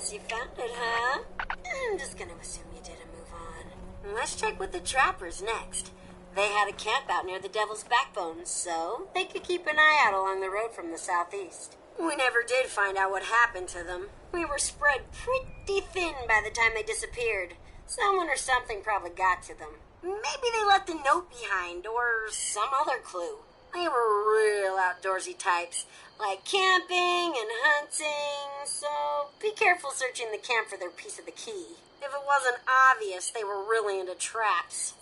guess you found it, huh? I'm just gonna assume you didn't move on. Let's check with the trappers next. They had a camp out near the Devil's Backbone, so they could keep an eye out along the road from the southeast. We never did find out what happened to them. We were spread pretty thin by the time they disappeared. Someone or something probably got to them. Maybe they left a note behind, or some other clue. They were real outdoorsy types, like camping and hunting, so be careful searching the camp for their piece of the key. If it wasn't obvious, they were really into traps.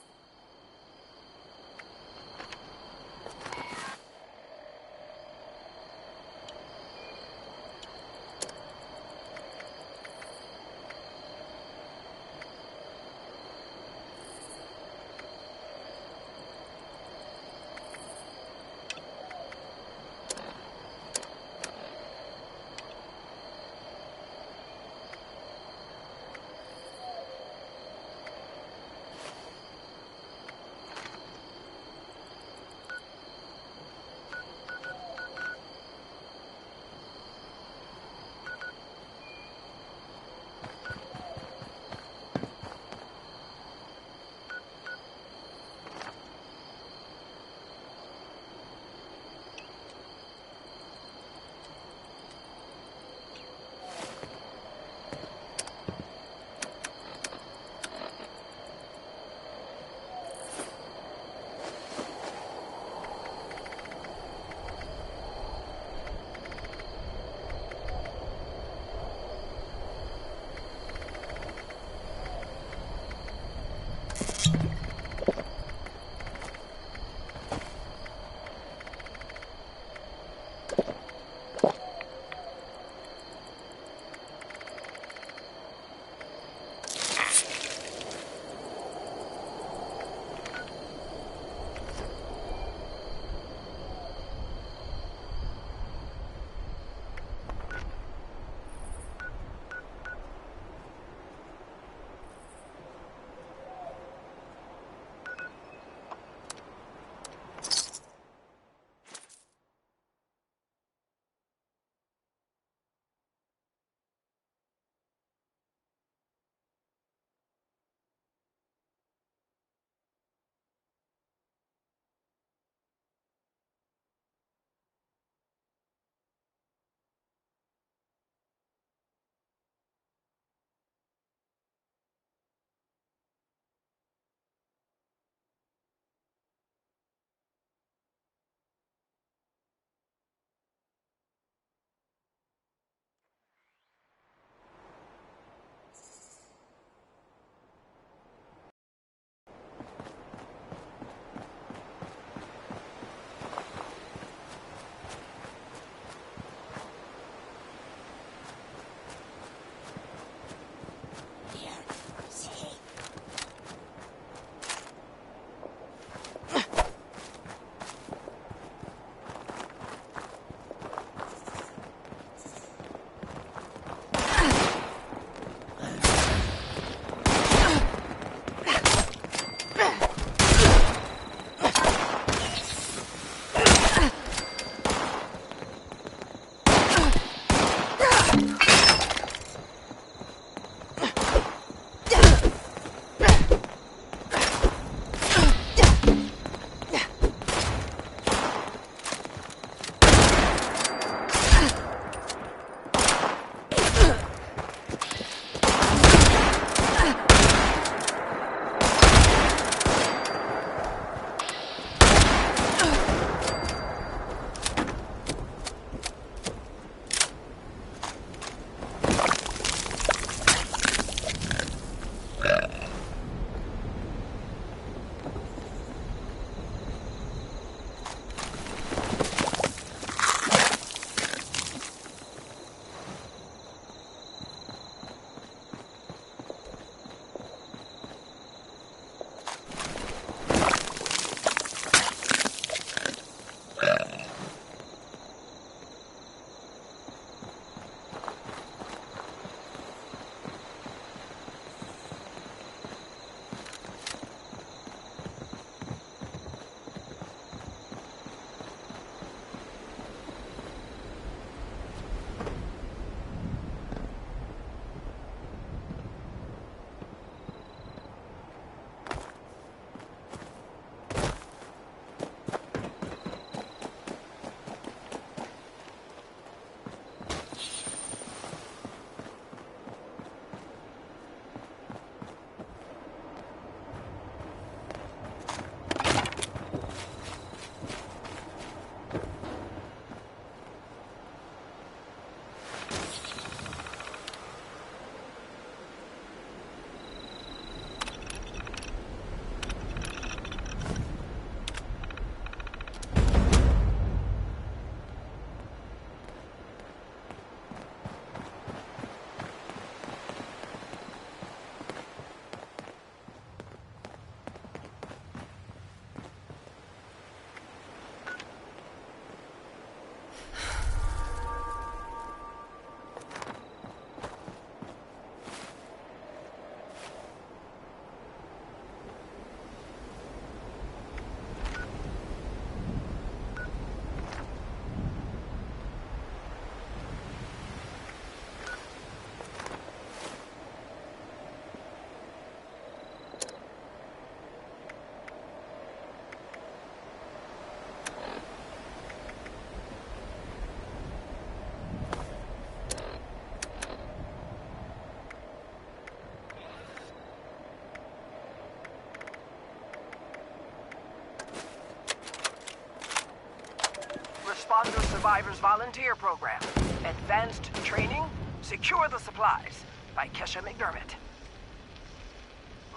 Survivors Volunteer Program. Advanced Training, Secure the Supplies by Kesha McDermott.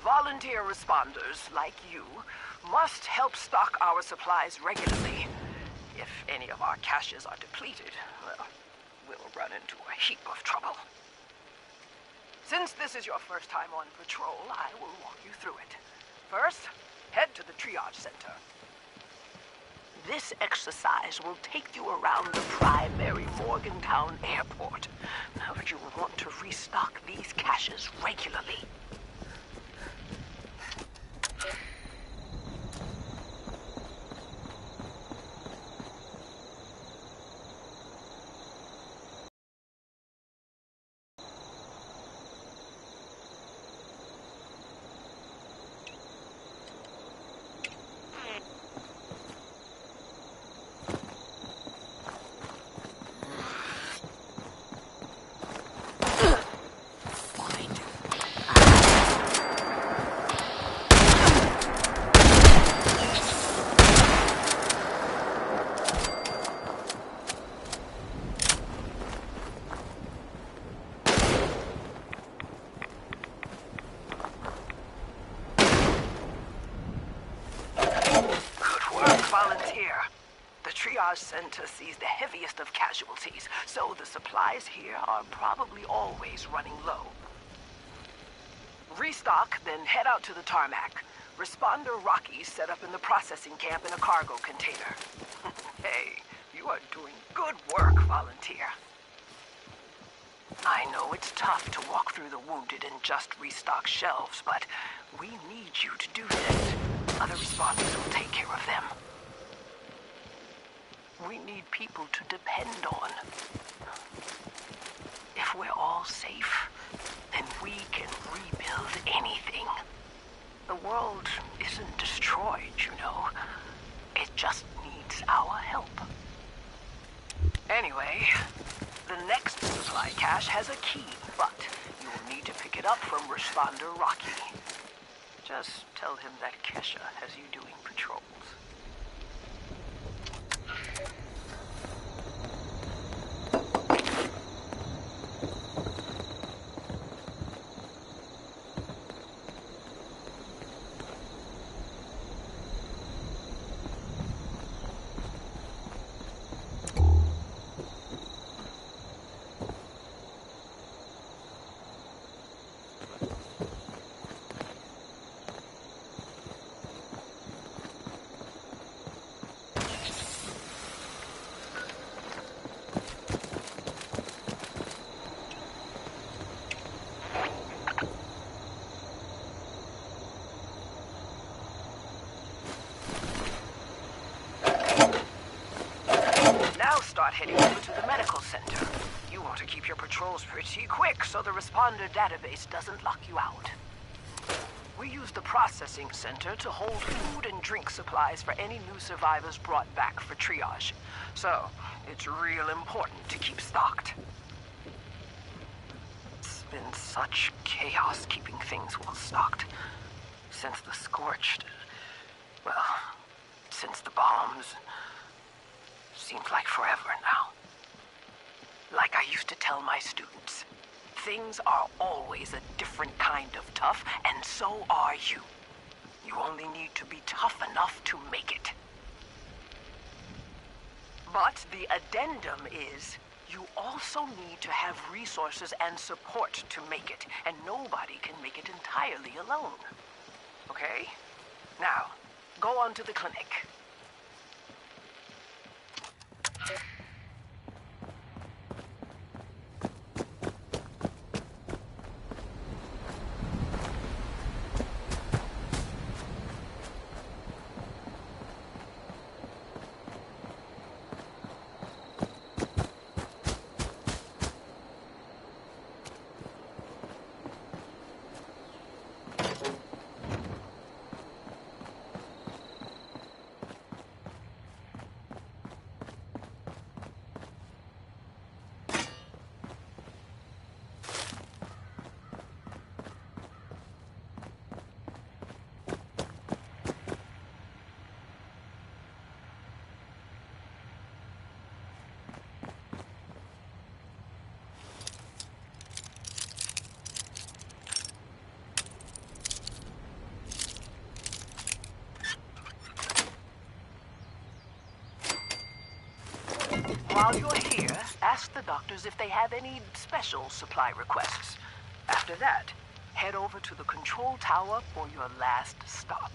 Volunteer responders like you must help stock our supplies regularly. If any of our caches are depleted, well, we'll run into a heap of trouble. Since this is your first time on patrol, I will walk you through it. First, head to the triage center. This exercise will take you around the primary Morgantown airport. Now, you will want to restock these caches regularly. Triage Center sees the heaviest of casualties, so the supplies here are probably always running low. Restock, then head out to the tarmac. Responder Rocky's set up in the processing camp in a cargo container. Hey, you are doing good work, volunteer. I know it's tough to walk through the wounded and just restock shelves, but we need you to do this. Other responders will take care of them. We need people to depend on. If we're all safe, then we can rebuild anything. The world isn't destroyed, you know. It just needs our help. Anyway, the next supply cache has a key, but you will need to pick it up from Responder Rocky. Just tell him that Kesha has you doing patrols. Start heading over to the medical center. You want to keep your patrols pretty quick so the responder database doesn't lock you out. We use the processing center to hold food and drink supplies for any new survivors brought back for triage. So, it's real important to keep stocked. It's been such chaos keeping things well stocked. Since the Scorched... well, since the bombs... Seems like forever now. Like I used to tell my students, things are always a different kind of tough, and so are you. You only need to be tough enough to make it. But the addendum is, you also need to have resources and support to make it, and nobody can make it entirely alone. Okay? Now, go on to the clinic. While you're here, ask the doctors if they have any special supply requests. After that, head over to the control tower for your last stop.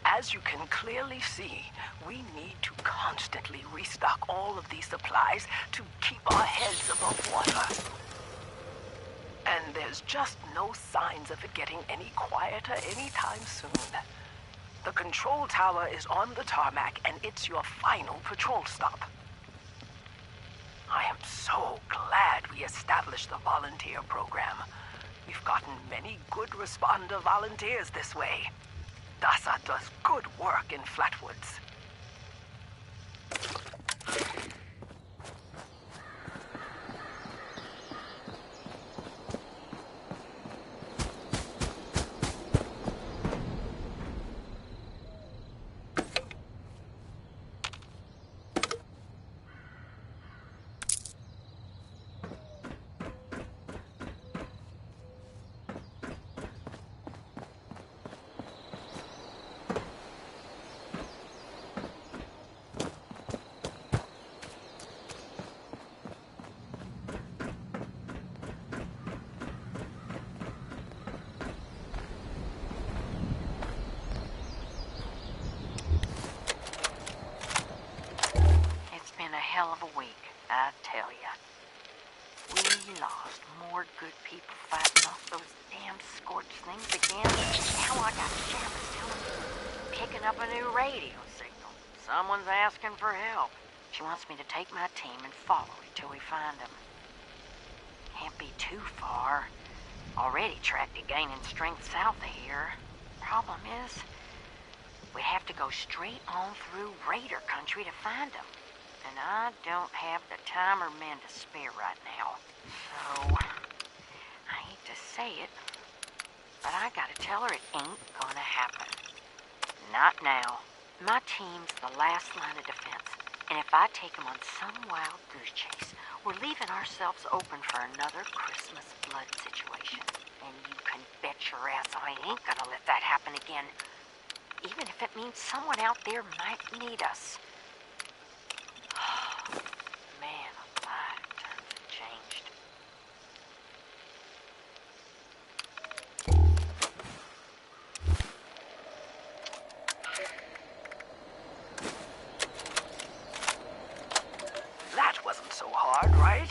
As you can clearly see, we need to constantly restock all of these supplies to keep our heads above water. And there's just no signs of it getting any quieter anytime soon. The control tower is on the tarmac, and it's your final patrol stop. I am so glad we established the volunteer program. We've gotten many good responder volunteers this way. DASA does good work in Flatwoods. Hell of a week, I tell ya. We lost more good people fighting off those damn scorched things again. Now I got Shamus telling me, picking up a new radio signal. Someone's asking for help. She wants me to take my team and follow it till we find them. Can't be too far. Already tracked it gaining strength south of here. Problem is, we have to go straight on through Raider country to find them. And I don't have the time or men to spare right now. So, I hate to say it, but I gotta tell her it ain't gonna happen. Not now. My team's the last line of defense, and if I take them on some wild goose chase, we're leaving ourselves open for another Christmas blood situation. And you can bet your ass I ain't gonna let that happen again, even if it means someone out there might need us. Man alive, times have changed. That wasn't so hard, right?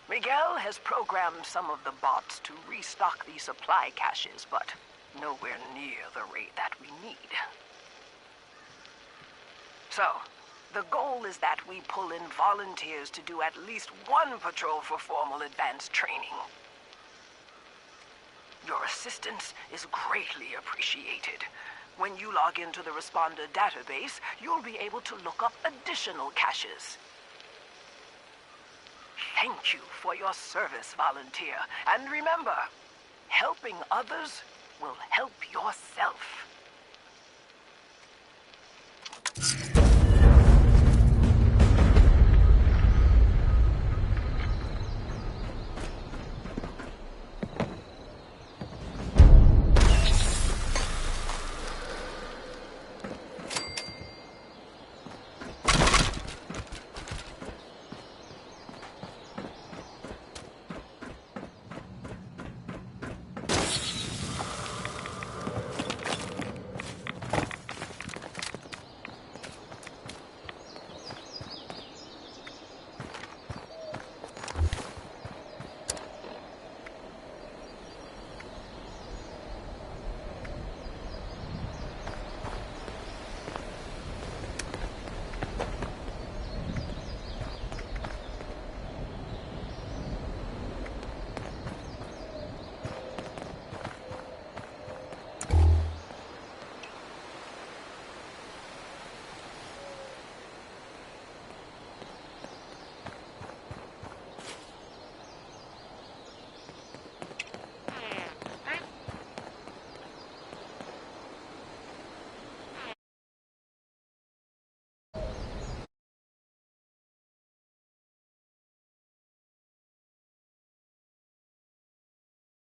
Miguel has programmed some of the bots to restock the supply caches, but nowhere near the rate that we need. So, the goal is that we pull in volunteers to do at least one patrol for formal advanced training. Your assistance is greatly appreciated. When you log into the responder database, you'll be able to look up additional caches. Thank you for your service, volunteer. And remember, helping others will help yourself.